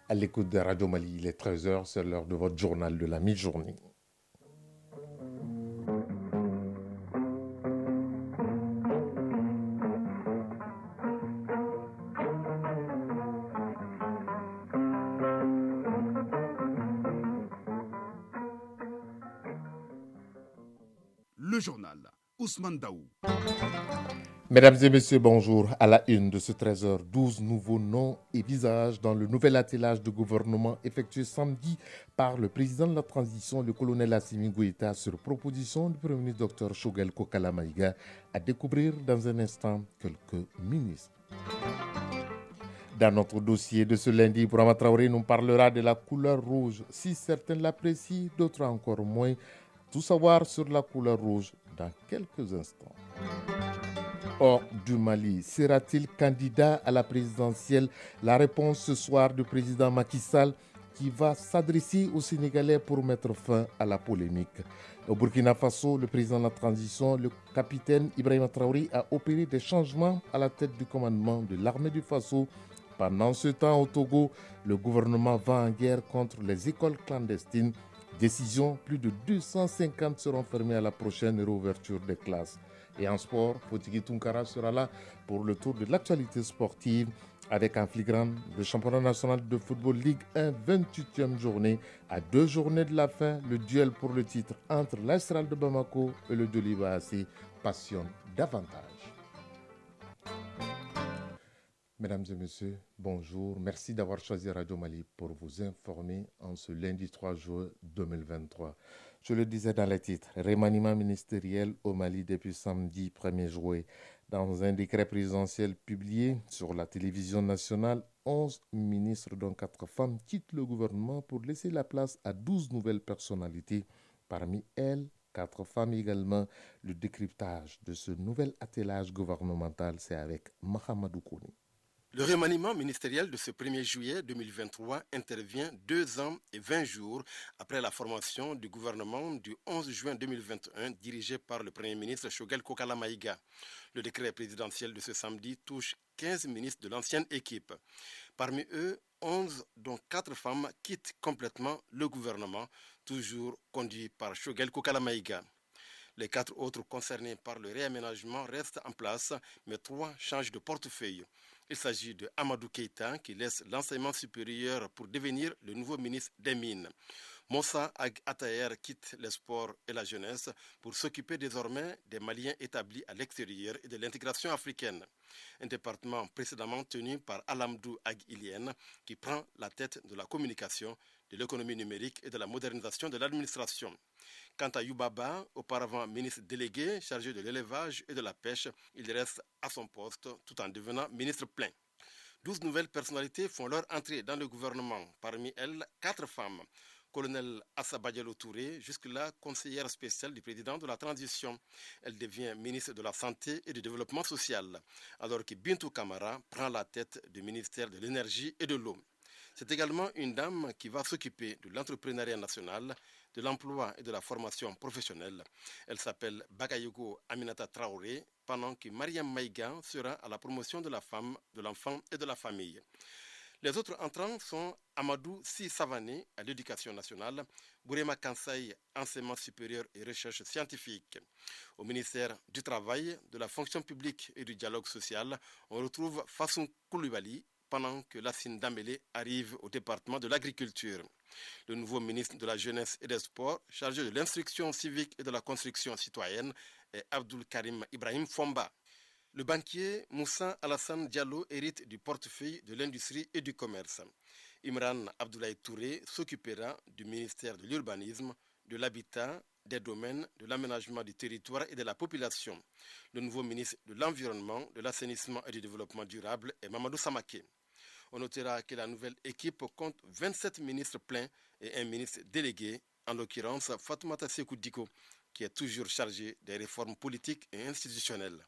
À l'écoute de Radio Mali, il est 13 heures, c'est l'heure de votre journal de la mi-journée. Le journal Ousmane Daou. Mesdames et messieurs, bonjour. À la une de ce 13h, 12 nouveaux noms et visages dans le nouvel attelage de gouvernement effectué samedi par le président de la transition, le colonel Assimi Goïta, sur proposition du Premier ministre Dr Choguel Kokala Maïga, à découvrir dans un instant quelques ministres. Dans notre dossier de ce lundi, Bourama Traoré nous parlera de la couleur rouge. Si certains l'apprécient, d'autres encore moins. Tout savoir sur la couleur rouge dans quelques instants. Hors du Mali, sera-t-il candidat à la présidentielle? La réponse ce soir du président Macky Sall qui va s'adresser aux Sénégalais pour mettre fin à la polémique. Au Burkina Faso, le président de la transition, le capitaine Ibrahima Traoré, a opéré des changements à la tête du commandement de l'armée du Faso. Pendant ce temps, au Togo, le gouvernement va en guerre contre les écoles clandestines. Décision, plus de 250 seront fermées à la prochaine réouverture des classes. Et en sport, Fotigi Tunkara sera là pour le tour de l'actualité sportive avec en filigrane le championnat national de football Ligue 1, 28e journée. À 2 journées de la fin, le duel pour le titre entre l'Astral de Bamako et le Doliba AC passionne davantage. Mesdames et messieurs, bonjour. Merci d'avoir choisi Radio Mali pour vous informer en ce lundi 3 juin 2023. Je le disais dans les titres, remaniement ministériel au Mali depuis samedi 1er juillet. Dans un décret présidentiel publié sur la télévision nationale, 11 ministres dont 4 femmes quittent le gouvernement pour laisser la place à 12 nouvelles personnalités. Parmi elles, 4 femmes également. Le décryptage de ce nouvel attelage gouvernemental, c'est avec Mahamadou Kouni. Le remaniement ministériel de ce 1er juillet 2023 intervient 2 ans et 20 jours après la formation du gouvernement du 11 juin 2021 dirigé par le Premier ministre Choguel Kokala Maïga. Le décret présidentiel de ce samedi touche 15 ministres de l'ancienne équipe. Parmi eux, 11 dont 4 femmes quittent complètement le gouvernement, toujours conduit par Choguel Kokala Maïga. Les 4 autres concernés par le réaménagement restent en place, mais 3 changent de portefeuille. Il s'agit de Amadou Keïta qui laisse l'enseignement supérieur pour devenir le nouveau ministre des Mines. Moussa Ag Ataher quitte les sports et la jeunesse pour s'occuper désormais des Maliens établis à l'extérieur et de l'intégration africaine. Un département précédemment tenu par Alamdou Ag Ilien qui prend la tête de la communication, de l'économie numérique et de la modernisation de l'administration. Quant à Youbaba, auparavant ministre délégué chargé de l'élevage et de la pêche, il reste à son poste tout en devenant ministre plein. 12 nouvelles personnalités font leur entrée dans le gouvernement, parmi elles 4 femmes. Colonel Assa Badialo Touré, jusque-là conseillère spéciale du président de la transition. Elle devient ministre de la Santé et du Développement social, alors que Bintou Kamara prend la tête du ministère de l'Énergie et de l'Eau. C'est également une dame qui va s'occuper de l'entrepreneuriat national, de l'emploi et de la formation professionnelle. Elle s'appelle Bakayoko Aminata Traoré, pendant que Mariam Maïga sera à la promotion de la femme, de l'enfant et de la famille. Les autres entrants sont Amadou Si Savané à l'éducation nationale, Bourema Kansai, enseignement supérieur et recherche scientifique. Au ministère du Travail, de la fonction publique et du dialogue social, on retrouve Fassoun Koulibaly, pendant que Lassine Dambélé arrive au département de l'agriculture. Le nouveau ministre de la Jeunesse et des Sports, chargé de l'instruction civique et de la construction citoyenne, est Abdul Karim Ibrahim Fomba. Le banquier Moussa Alassane Diallo hérite du portefeuille de l'industrie et du commerce. Imran Abdoulaye Touré s'occupera du ministère de l'urbanisme, de l'habitat, des domaines, de l'aménagement du territoire et de la population. Le nouveau ministre de l'Environnement, de l'Assainissement et du Développement durable est Mamadou Samaké. On notera que la nouvelle équipe compte 27 ministres pleins et un ministre délégué, en l'occurrence Fatoumata Sékou Diko, qui est toujours chargé des réformes politiques et institutionnelles.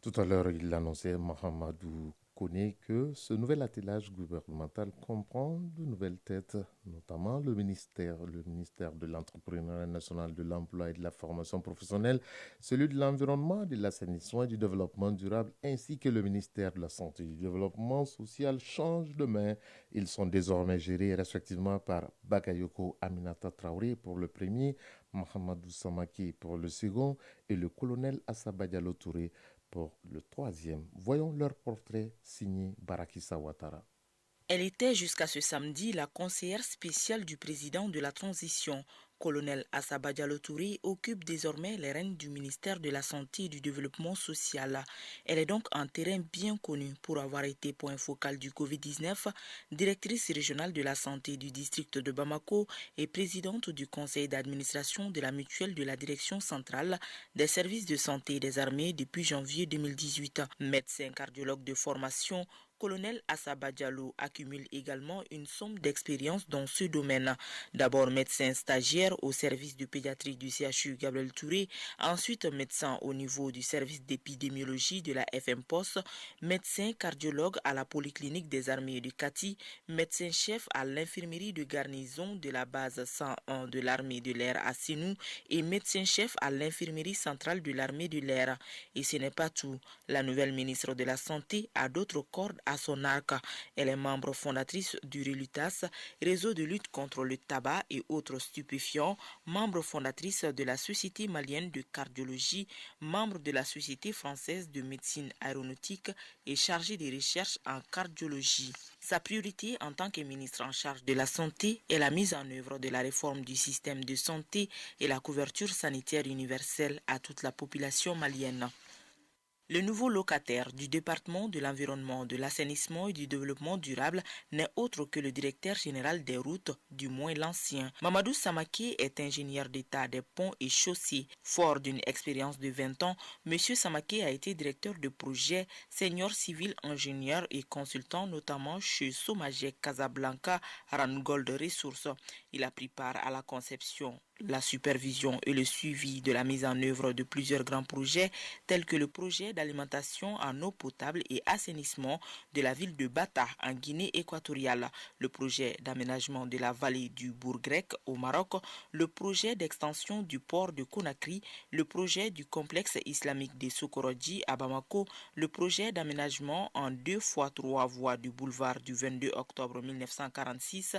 Tout à l'heure, il l'annonçait, Mahamadou reconnaît que ce nouvel attelage gouvernemental comprend de nouvelles têtes, notamment le ministère de l'Entrepreneuriat national, de l'Emploi et de la formation professionnelle, celui de l'Environnement, de l'Assainissement et du Développement durable, ainsi que le ministère de la Santé et du Développement social changent de main. Ils sont désormais gérés respectivement par Bakayoko Aminata Traoré pour le premier, Mohamedou Samake pour le second et le colonel Assaba Diallo Touré pour le troisième. Voyons leur portrait signé Barakissa Ouattara. Elle était jusqu'à ce samedi la conseillère spéciale du président de la transition. Colonel Assaba Diallo Touré occupe désormais les rênes du ministère de la Santé et du Développement social. Elle est donc un terrain bien connu pour avoir été point focal du Covid-19, directrice régionale de la santé du district de Bamako et présidente du conseil d'administration de la mutuelle de la direction centrale des services de santé des armées depuis janvier 2018. Médecin cardiologue de formation, Colonel Assaba Diallo accumule également une somme d'expérience dans ce domaine. D'abord médecin stagiaire au service de pédiatrie du CHU Gabriel Touré, ensuite médecin au niveau du service d'épidémiologie de la FM Post, médecin cardiologue à la polyclinique des armées de Kati, médecin-chef à l'infirmerie de garnison de la base 101 de l'armée de l'air à Sinou et médecin-chef à l'infirmerie centrale de l'armée de l'air. Et ce n'est pas tout. La nouvelle ministre de la Santé a d'autres cordes à son arc. Elle est membre fondatrice du RELUTAS, réseau de lutte contre le tabac et autres stupéfiants, membre fondatrice de la Société malienne de cardiologie, membre de la Société française de médecine aéronautique et chargée des recherches en cardiologie. Sa priorité en tant que ministre en charge de la santé est la mise en œuvre de la réforme du système de santé et la couverture sanitaire universelle à toute la population malienne. Le nouveau locataire du département de l'environnement, de l'assainissement et du développement durable n'est autre que le directeur général des routes, du moins l'ancien. Mamadou Samake est ingénieur d'État des ponts et chaussées. Fort d'une expérience de 20 ans, M. Samake a été directeur de projet, senior civil ingénieur et consultant notamment chez Somagec Casablanca, Rangold Ressources. Il a pris part à la conception, la supervision et le suivi de la mise en œuvre de plusieurs grands projets tels que le projet d'alimentation en eau potable et assainissement de la ville de Bata en Guinée équatoriale, le projet d'aménagement de la vallée du Bourg-Grec au Maroc, le projet d'extension du port de Conakry, le projet du complexe islamique des Sokorodji à Bamako, le projet d'aménagement en 2x3 voies du boulevard du 22 octobre 1946,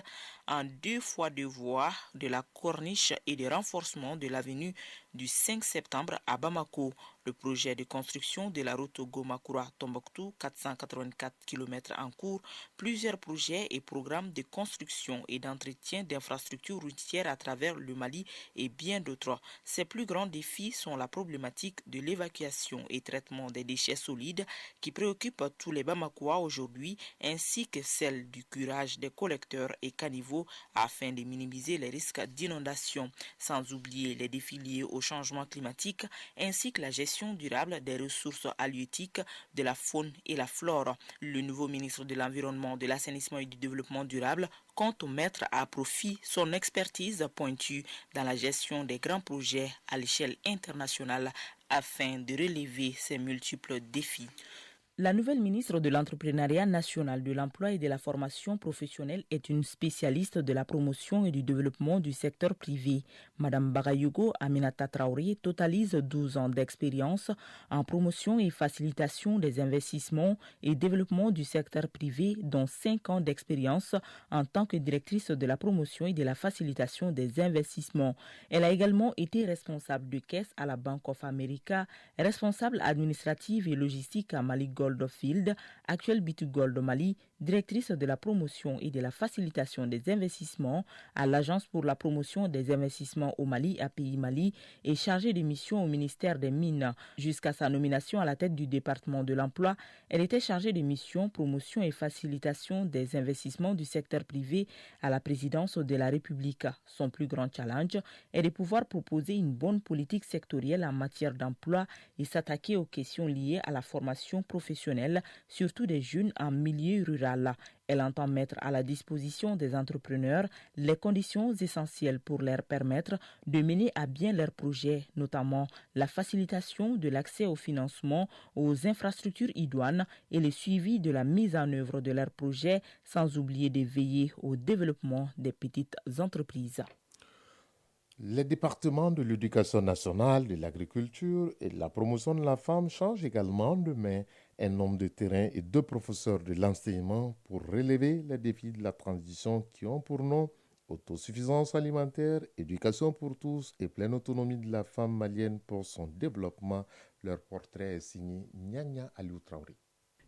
en 2x2 voies de la Corniche et de renforcement de l'avenue du 5 septembre à Bamako, le projet de construction de la route Goma-Koura-Tombouctou, 484 km en cours, plusieurs projets et programmes de construction et d'entretien d'infrastructures routières à travers le Mali et bien d'autres. Ces plus grands défis sont la problématique de l'évacuation et traitement des déchets solides qui préoccupe tous les Bamakois aujourd'hui, ainsi que celle du curage des collecteurs et caniveaux afin de minimiser les risques d'inondation, sans oublier les défis liés au changement climatique ainsi que la gestion durable des ressources halieutiques, de la faune et la flore. Le nouveau ministre de l'Environnement, de l'Assainissement et du Développement durable compte mettre à profit son expertise pointue dans la gestion des grands projets à l'échelle internationale afin de relever ces multiples défis. La nouvelle ministre de l'Entrepreneuriat national, de l'Emploi et de la formation professionnelle est une spécialiste de la promotion et du développement du secteur privé. Madame Bagayugo Aminata Traoré totalise 12 ans d'expérience en promotion et facilitation des investissements et développement du secteur privé, dont 5 ans d'expérience en tant que directrice de la promotion et de la facilitation des investissements. Elle a également été responsable de caisse à la Bank of America, responsable administrative et logistique à Mali Goldfield, actuelle B2 Gold Mali, directrice de la promotion et de la facilitation des investissements à l'Agence pour la promotion des investissements au Mali, API Mali, et chargée de mission au ministère des Mines. Jusqu'à sa nomination à la tête du département de l'emploi, elle était chargée de mission, promotion et facilitation des investissements du secteur privé à la présidence de la République. Son plus grand challenge est de pouvoir proposer une bonne politique sectorielle en matière d'emploi et s'attaquer aux questions liées à la formation professionnelle, surtout des jeunes en milieu rural. locales. Elle entend mettre à la disposition des entrepreneurs les conditions essentielles pour leur permettre de mener à bien leurs projets, notamment la facilitation de l'accès au financement, aux infrastructures idoines et le suivi de la mise en œuvre de leurs projets, sans oublier de veiller au développement des petites entreprises. Les départements de l'éducation nationale, de l'agriculture et de la promotion de la femme changent également de main. Un homme de terrain et 2 professeurs de l'enseignement pour relever les défis de la transition qui ont pour nom autosuffisance alimentaire, éducation pour tous et pleine autonomie de la femme malienne pour son développement. Leur portrait est signé Nyanya Aliou Traoré.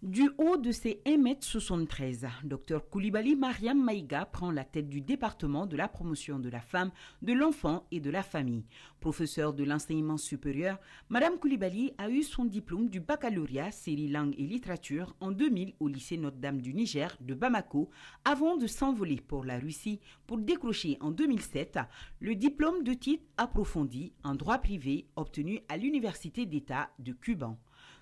Du haut de ses 1,73 m, Dr Coulibaly Mariam Maïga prend la tête du département de la promotion de la femme, de l'enfant et de la famille. Professeure de l'enseignement supérieur, Madame Coulibaly a eu son diplôme du baccalauréat série langue et littérature en 2000 au lycée Notre-Dame du Niger de Bamako, avant de s'envoler pour la Russie pour décrocher en 2007 le diplôme de titre approfondi en droit privé obtenu à l'Université d'État de Cuban.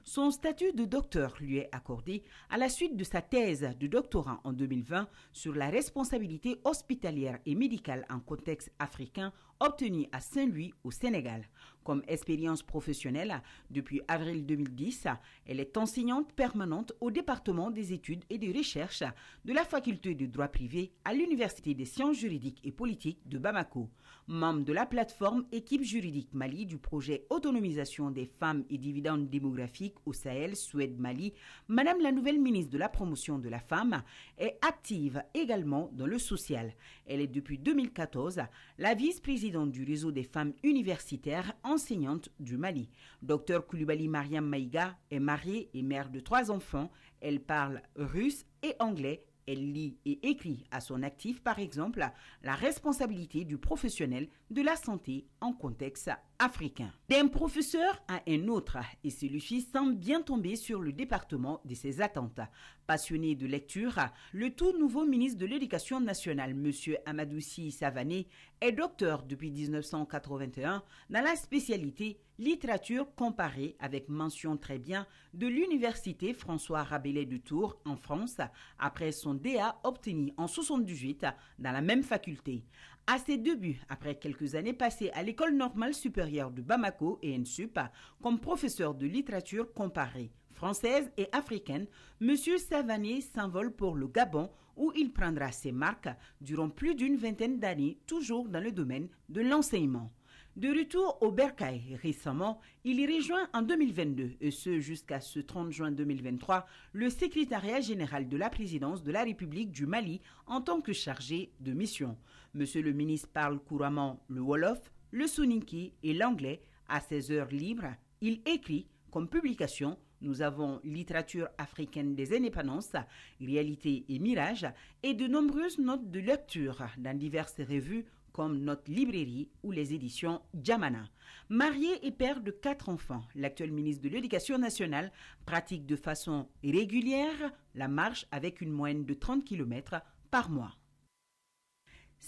Son statut de docteur lui est accordé à la suite de sa thèse de doctorat en 2020 sur la responsabilité hospitalière et médicale en contexte africain obtenue à Saint-Louis au Sénégal. Comme expérience professionnelle, depuis avril 2010, elle est enseignante permanente au département des études et des recherches de la faculté de droit privé à l'Université des sciences juridiques et politiques de Bamako. Membre de la plateforme Équipe juridique Mali du projet Autonomisation des femmes et dividendes démographiques au Sahel, Suède Mali, Madame la nouvelle ministre de la promotion de la femme est active également dans le social. Elle est depuis 2014 la vice-présidente du réseau des femmes universitaires enseignantes du Mali. Dr Coulibaly Mariam Maïga est mariée et mère de 3 enfants. Elle parle russe et anglais. Elle lit et écrit à son actif, par exemple, la responsabilité du professionnel de la santé en contexte africain. D'un professeur à un autre, et celui-ci semble bien tomber sur le département de ses attentes. Passionné de lecture, le tout nouveau ministre de l'Éducation nationale, M. Amadou-Sy Savané, est docteur depuis 1981 dans la spécialité littérature comparée avec mention très bien de l'Université François Rabelais de Tours en France après son DA obtenu en 1978 dans la même faculté. À ses débuts, après quelques années passées à l'École normale supérieure de Bamako et ENSUP comme professeur de littérature comparée française et africaine, M. Savané s'envole pour le Gabon où il prendra ses marques durant plus d'une vingtaine d'années, toujours dans le domaine de l'enseignement. De retour au Bercail récemment, il y rejoint en 2022, et ce jusqu'à ce 30 juin 2023, le secrétariat général de la présidence de la République du Mali en tant que chargé de mission. Monsieur le ministre parle couramment le Wolof, le Soninké et l'anglais. À ses heures libres, il écrit comme publication Nous avons littérature africaine des indépendances, réalité et mirage, et de nombreuses notes de lecture dans diverses revues comme Notre Librairie ou les éditions Djamana. Marié et père de 4 enfants, l'actuel ministre de l'Éducation nationale pratique de façon régulière la marche avec une moyenne de 30 km par mois.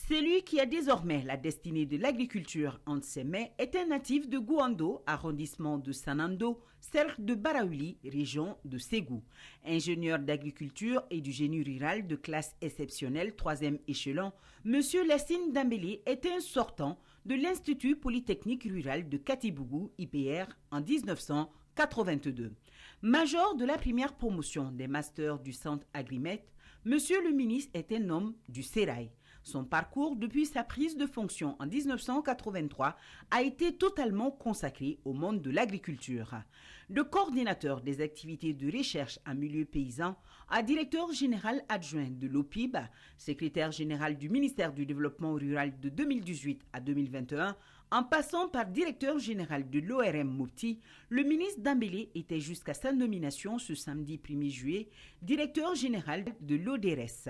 Celui qui a désormais la destinée de l'agriculture entre ses mains est un natif de Gouando, arrondissement de Sanando, cercle de Baraouli, région de Ségou. Ingénieur d'agriculture et du génie rural de classe exceptionnelle 3e échelon, M. Lassine Dambélé est un sortant de l'Institut Polytechnique Rural de Katibougou, IPR, en 1982. Major de la première promotion des masters du centre Agrimet, M. le ministre est un homme du Sérail. Son parcours depuis sa prise de fonction en 1983 a été totalement consacré au monde de l'agriculture. De coordinateur des activités de recherche en milieu paysan à directeur général adjoint de l'OPIB, secrétaire général du ministère du Développement rural de 2018 à 2021, en passant par directeur général de l'ORM Mopti, le ministre Dambélé était jusqu'à sa nomination ce samedi 1er juillet, directeur général de l'ODRS.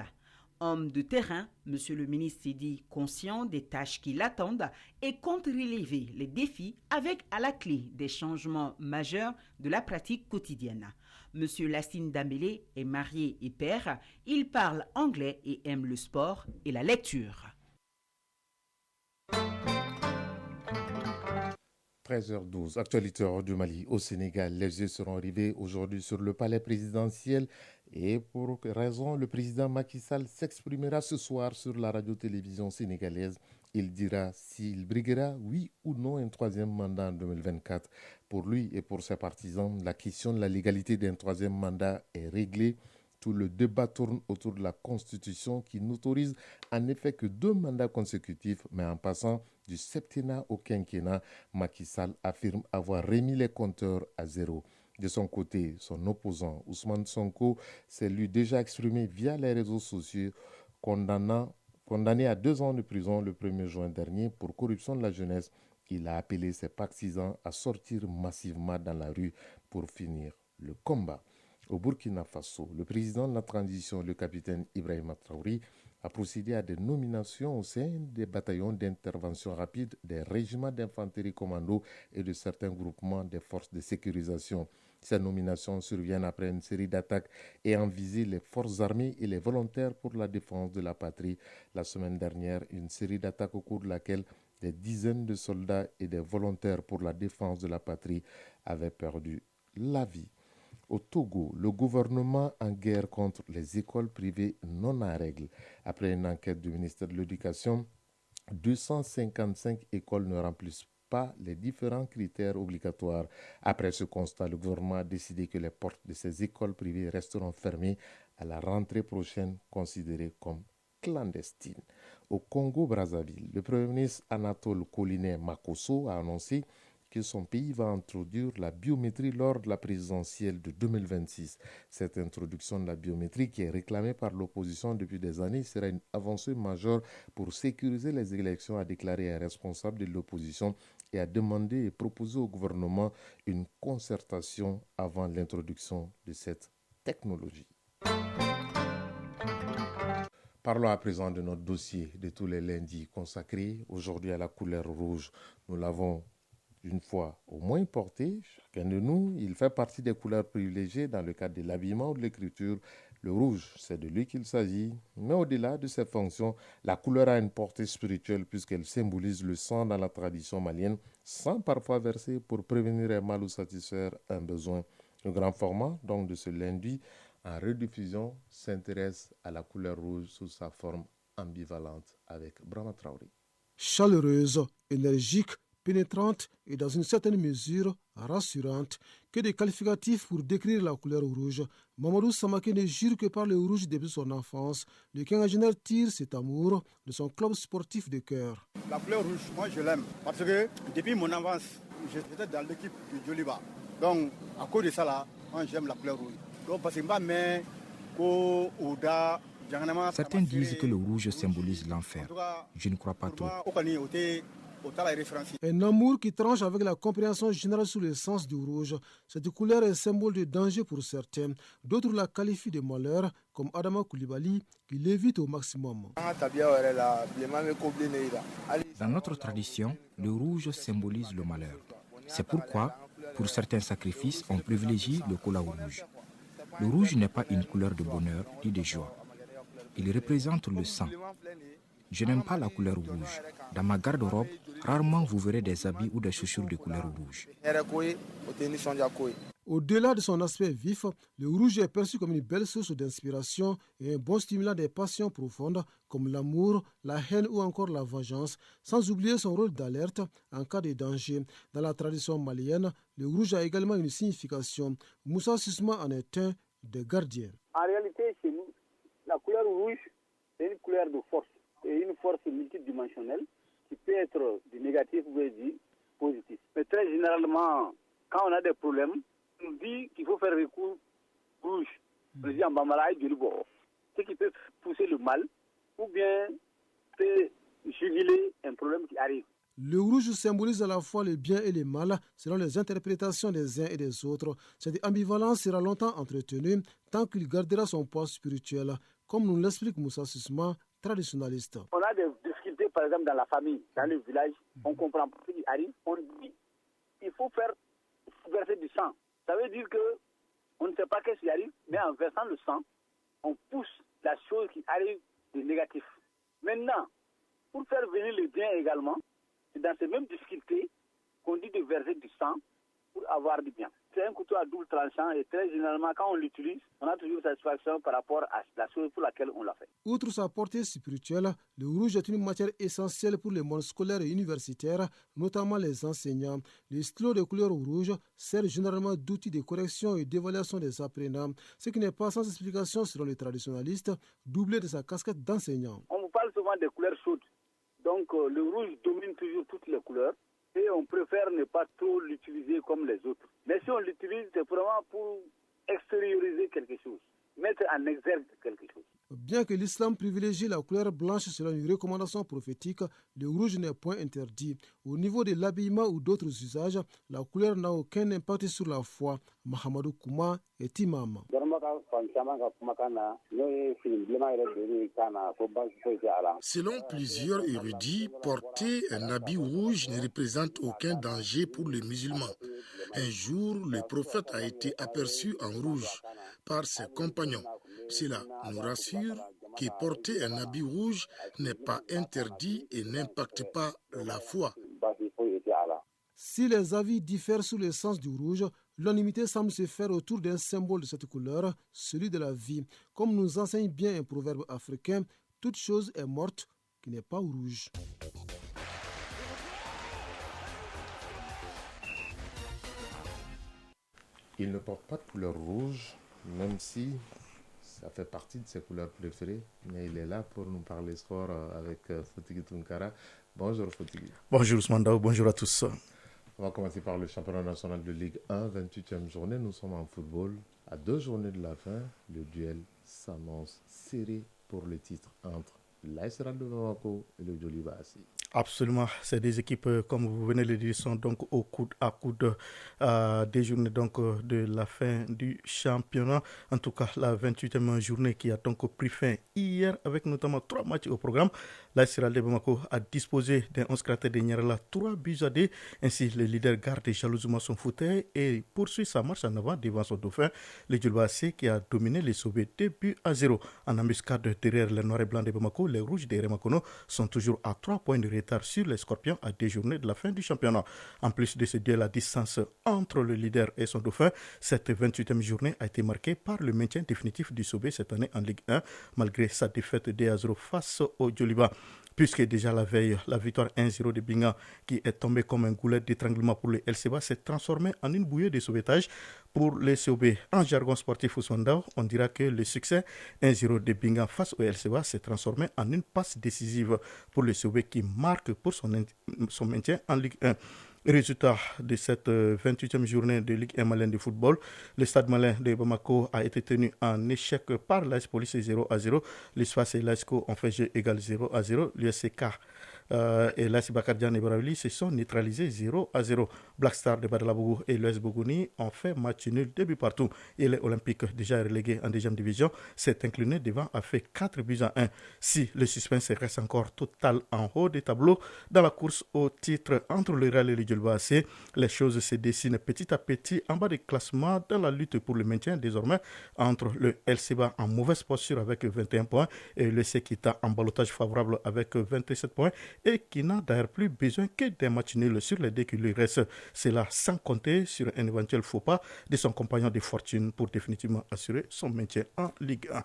Homme de terrain, M. le ministre s'est dit conscient des tâches qui l'attendent et compte relever les défis avec à la clé des changements majeurs de la pratique quotidienne. M. Lassine Dambélé est marié et père, il parle anglais et aime le sport et la lecture. 13h12, actualité hors du Mali. Au Sénégal, les yeux seront rivés aujourd'hui sur le palais présidentiel et pour raison, le président Macky Sall s'exprimera ce soir sur la radio-télévision sénégalaise. Il dira s'il briguera, oui ou non, un troisième mandat en 2024. Pour lui et pour ses partisans, la question de la légalité d'un troisième mandat est réglée. Tout le débat tourne autour de la Constitution qui n'autorise en effet que 2 mandats consécutifs, mais en passant du septennat au quinquennat, Macky Sall affirme avoir remis les compteurs à zéro. De son côté, son opposant Ousmane Sonko s'est lui déjà exprimé via les réseaux sociaux, condamné à 2 ans de prison le 1er juin dernier pour corruption de la jeunesse. Il a appelé ses partisans à sortir massivement dans la rue pour finir le combat. Au Burkina Faso, le président de la transition, le capitaine Ibrahima Traoré, a procédé à des nominations au sein des bataillons d'intervention rapide, des régiments d'infanterie commando et de certains groupements des forces de sécurisation. Ces nominations surviennent après une série d'attaques ayant visé les forces armées et les volontaires pour la défense de la patrie. La semaine dernière, une série d'attaques au cours de laquelle des dizaines de soldats et des volontaires pour la défense de la patrie avaient perdu la vie. Au Togo, le gouvernement en guerre contre les écoles privées non en règle. Après une enquête du ministère de l'Éducation, 255 écoles ne remplissent pas les différents critères obligatoires. Après ce constat, le gouvernement a décidé que les portes de ces écoles privées resteront fermées à la rentrée prochaine, considérées comme clandestines. Au Congo-Brazzaville, le Premier ministre Anatole Collinet Makosso a annoncé que son pays va introduire la biométrie lors de la présidentielle de 2026. Cette introduction de la biométrie, qui est réclamée par l'opposition depuis des années, sera une avancée majeure pour sécuriser les élections, a déclaré un responsable de l'opposition et a demandé et proposé au gouvernement une concertation avant l'introduction de cette technologie. Parlons à présent de notre dossier de tous les lundis consacré aujourd'hui à la couleur rouge. Nous l'avons une fois au moins porté, chacun de nous, il fait partie des couleurs privilégiées dans le cadre de l'habillement ou de l'écriture. Le rouge, c'est de lui qu'il s'agit, mais au-delà de ses fonctions, la couleur a une portée spirituelle puisqu'elle symbolise le sang dans la tradition malienne, sang parfois versé pour prévenir un mal ou satisfaire un besoin. Le grand format, donc de ce lundi, en rediffusion, s'intéresse à la couleur rouge sous sa forme ambivalente avec Brahma Traoré. Chaleureuse, énergique, pénétrante et dans une certaine mesure rassurante, que des qualificatifs pour décrire la couleur rouge. Mamadou Samaké ne jure que par le rouge depuis son enfance. Le quinquagénaire tire cet amour de son club sportif de cœur. La couleur rouge, moi je l'aime parce que depuis mon enfance, j'étais dans l'équipe de Joliba. Donc à cause de ça là, moi j'aime la couleur rouge. Donc parce que certains disent que le rouge symbolise l'enfer. Je ne crois pas trop. Un amour qui tranche avec la compréhension générale sur le sens du rouge. Cette couleur est symbole de danger pour certains. D'autres la qualifient de malheur, comme Adama Koulibaly, qui l'évite au maximum. Dans notre tradition, le rouge symbolise le malheur. C'est pourquoi, pour certains sacrifices, on privilégie le cola rouge. Le rouge n'est pas une couleur de bonheur ni de joie. Il représente le sang. Je n'aime pas la couleur rouge. Dans ma garde-robe, rarement vous verrez des habits ou des chaussures de couleur rouge. Au-delà de son aspect vif, le rouge est perçu comme une belle source d'inspiration et un bon stimulant des passions profondes comme l'amour, la haine ou encore la vengeance, sans oublier son rôle d'alerte en cas de danger. Dans la tradition malienne, le rouge a également une signification. Moussa Sisma en est un des gardiens. En réalité, chez nous, la couleur rouge est une couleur de force et une force multidimensionnelle qui peut être du négatif ou du positif. Mais très généralement, quand on a des problèmes, on dit qu'il faut faire recours rouge. On dit en bambara et du bord. Ce qui peut pousser le mal ou bien peut juguler un problème qui arrive. Le rouge symbolise à la fois le bien et le mal selon les interprétations des uns et des autres. Cette ambivalence sera longtemps entretenue tant qu'il gardera son poids spirituel, comme nous l'explique Moussa Sisma, traditionnaliste. On a des difficultés par exemple dans la famille, dans le village, on comprend pas ce qui arrive, on dit il faut verser du sang. Ça veut dire que on ne sait pas qu'est-ce qui arrive, mais en versant le sang, on pousse la chose qui arrive de négatif. Maintenant, pour faire venir le bien également, c'est dans ces mêmes difficultés qu'on dit de verser du sang pour avoir du bien. C'est un couteau à double tranchant et très généralement, quand on l'utilise, on a toujours satisfaction par rapport à la chose pour laquelle on l'a fait. Outre sa portée spirituelle, le rouge est une matière essentielle pour le monde scolaire et universitaire, notamment les enseignants. Les stylos de couleur rouge servent généralement d'outil de correction et d'évaluation des apprenants, ce qui n'est pas sans explication selon les traditionalistes, doublé de sa casquette d'enseignant. On vous parle souvent des couleurs chaudes, donc le rouge domine toujours toutes les couleurs. Et on préfère ne pas trop l'utiliser comme les autres. Mais si on l'utilise, c'est vraiment pour extérioriser quelque chose, mettre en exergue quelque chose. Bien que l'islam privilégie la couleur blanche selon une recommandation prophétique, le rouge n'est point interdit. Au niveau de l'habillement ou d'autres usages, la couleur n'a aucun impact sur la foi. Mahamadou Kouma est imam. Selon plusieurs érudits, porter un habit rouge ne représente aucun danger pour les musulmans. Un jour, le prophète a été aperçu en rouge par ses compagnons. Cela nous rassure que porter un habit rouge n'est pas interdit et n'impacte pas la foi. Si les avis diffèrent sur le sens du rouge, l'unanimité semble se faire autour d'un symbole de cette couleur, celui de la vie. Comme nous enseigne bien un proverbe africain, toute chose est morte qui n'est pas rouge. Il ne porte pas de couleur rouge, même si ça fait partie de ses couleurs préférées, mais il est là pour nous parler sport avec Fotigui Tunkara. Bonjour Fotigui. Bonjour Ousmane Daou, bonjour à tous. On va commencer par le championnat national de Ligue 1, 28e journée. Nous sommes en football. À 2 journées de la fin, le duel s'annonce serré pour le titre entre l'AS Real de Bamako et le Djoliba Assi. Absolument, ces deux équipes, comme vous venez de le dire, sont donc au coude à coude des journées donc, de la fin du championnat. En tout cas, la 28e journée qui a donc pris fin hier avec notamment 3 matchs au programme. L'AS Real de Bamako a disposé d'un 11 cratère de Niarala, 3 buts à 2. Ainsi, le leader garde jalousement son fauteuil et poursuit sa marche en avant devant son dauphin, le Djoliba Assi, qui a dominé les Sobé 2 buts à 0. En embuscade derrière les Noirs et Blancs de Bamako, les Rouges de Remakono sont toujours à 3 points de retard sur les Scorpions à 2 journées de la fin du championnat. En plus de ce duel à distance entre le leader et son dauphin, cette 28e journée a été marquée par le maintien définitif du Sobé cette année en Ligue 1, malgré sa défaite 2-0 face au Djoliba. Puisque déjà la veille, la victoire 1-0 de Binga, qui est tombée comme un goulet d'étranglement pour le LCBA, s'est transformée en une bouée de sauvetage pour les COB. En jargon sportif Ousmane, on dira que le succès 1-0 de Binga face au LCBA s'est transformé en une passe décisive pour le COB qui marque pour son maintien en Ligue 1. Résultat de cette 28e journée de Ligue 1 malien de football, le stade malien de Bamako a été tenu en échec par l'AS Police 0-0. L'Espace et l'ASCO ont fait jeu égal 0-0. L'USCK et l'AS Bakardian et Baravili se sont neutralisés 0-0. Black Star de Badalabougou et l'US Bougouni ont fait match nul 2 buts partout. Et l'Olympique, déjà relégué en 2e division, s'est incliné devant, a fait 4 buts à 1. Si le suspense reste encore total en haut des tableaux dans la course au titre entre le Real et le Djoliba Assi, les choses se dessinent petit à petit en bas du classement dans la lutte pour le maintien désormais entre le LCBA en mauvaise posture avec 21 points et le Sekita en ballottage favorable avec 27 points et qui n'a d'ailleurs plus besoin que d'un match nul sur les 2 qui lui restent. C'est là sans compter sur un éventuel faux pas de son compagnon de fortune pour définitivement assurer son maintien en Ligue 1.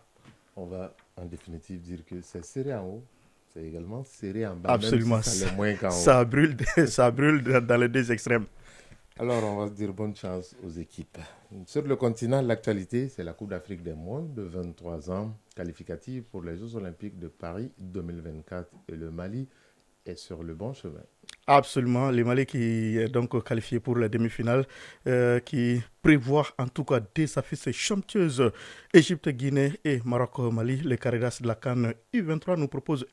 On va en définitive dire que c'est serré en haut, c'est également serré en bas. Absolument, même si ça l'est moins qu'en haut. Ça brûle dans les 2 extrêmes. Alors, on va se dire bonne chance aux équipes. Sur le continent, l'actualité, c'est la Coupe d'Afrique des moins de 23 ans, qualificative pour les Jeux Olympiques de Paris 2024. Et le Mali est sur le bon chemin. Absolument, le Mali qui est donc qualifié pour la demi-finale, qui prévoit en tout cas des affiches somptueuses. Égypte, Guinée et Maroc-Mali, les candidats de la CAN U23 nous proposent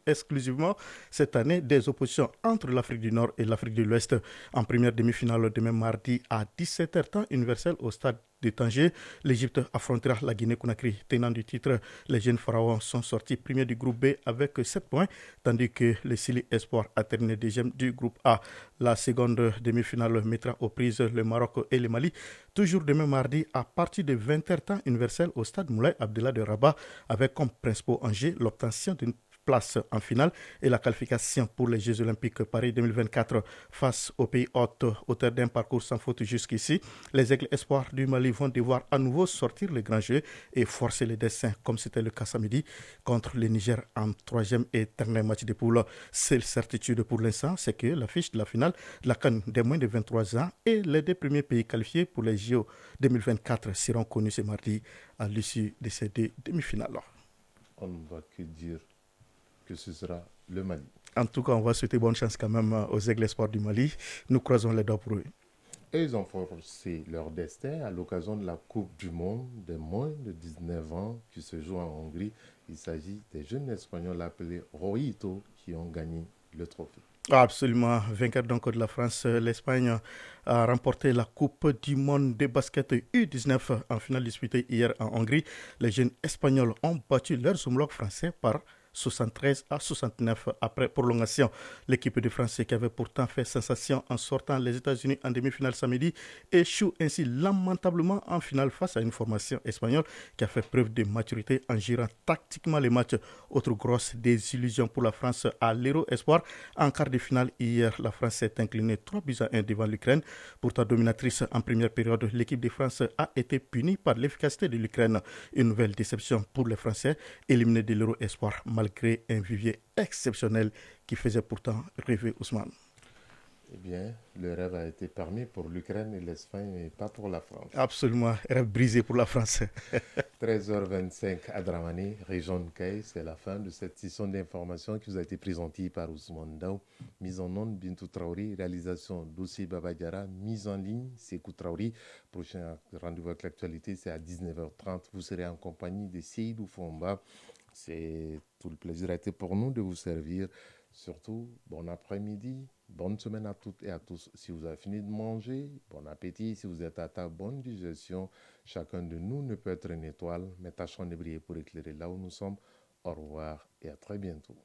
exclusivement cette année des oppositions entre l'Afrique du Nord et l'Afrique de l'Ouest. En première demi-finale demain mardi à 17h temps universel au stade de Tanger, l'Égypte affrontera la Guinée-Conakry. Tenant du titre, les jeunes pharaons sont sortis premiers du groupe B avec 7 points, tandis que le Sili Espoir a terminé deuxième du groupe A. La seconde demi-finale mettra aux prises le Maroc et le Mali, toujours demain mardi à partir de 20h temps universel au stade Moulay Abdellah de Rabat, avec comme principaux enjeux l'obtention d'une place en finale et la qualification pour les Jeux Olympiques Paris 2024 face aux pays hôtes, auteur d'un parcours sans faute jusqu'ici. Les Aigles Espoirs du Mali vont devoir à nouveau sortir les grands jeux et forcer les dessins, comme c'était le cas samedi contre le Niger en troisième et dernier match de poule. Seule certitude pour l'instant, c'est que l'affiche de la finale de la CAN des moins de 23 ans et les deux premiers pays qualifiés pour les JO 2024 seront connus ce mardi à l'issue de ces deux demi-finales. On ne va que dire que ce sera le Mali. En tout cas, on va souhaiter bonne chance quand même aux Aigles Espoirs du Mali. Nous croisons les doigts pour eux. Et ils ont forcé leur destin à l'occasion de la Coupe du Monde des moins de 19 ans qui se joue en Hongrie. Il s'agit des jeunes Espagnols appelés Roito qui ont gagné le trophée. Absolument, vainqueur donc de la France, l'Espagne a remporté la Coupe du Monde de basket U19 en finale disputée hier en Hongrie. Les jeunes Espagnols ont battu leurs homologues français par 73 à 69 après prolongation. L'équipe de France qui avait pourtant fait sensation en sortant les États-Unis en demi-finale samedi échoue ainsi lamentablement en finale face à une formation espagnole qui a fait preuve de maturité en gérant tactiquement les matchs. Autre grosse désillusion pour la France à l'Euro Espoir. En quart de finale hier, la France s'est inclinée 3-1 devant l'Ukraine. Pourtant dominatrice en première période, l'équipe de France a été punie par l'efficacité de l'Ukraine. Une nouvelle déception pour les Français, éliminés de l'Euro Espoir malgré un vivier exceptionnel qui faisait pourtant rêver Ousmane. Eh bien, le rêve a été permis pour l'Ukraine et l'Espagne, mais pas pour la France. Absolument, rêve brisé pour la France. 13h25 à Dramani, région de Caille, c'est la fin de cette session d'information qui vous a été présentée par Ousmane Daou. Mise en onde, Bintou Traoré, réalisation Dossier Babadiara, mise en ligne, Sekou Traoré. Prochain rendez-vous avec l'actualité, c'est à 19h30. Vous serez en compagnie de Seydou Fomba. C'est tout le plaisir a été pour nous de vous servir. Surtout, bon après-midi, bonne semaine à toutes et à tous. Si vous avez fini de manger, bon appétit. Si vous êtes à table, bonne digestion. Chacun de nous ne peut être une étoile, mais tâchons de briller pour éclairer là où nous sommes. Au revoir et à très bientôt.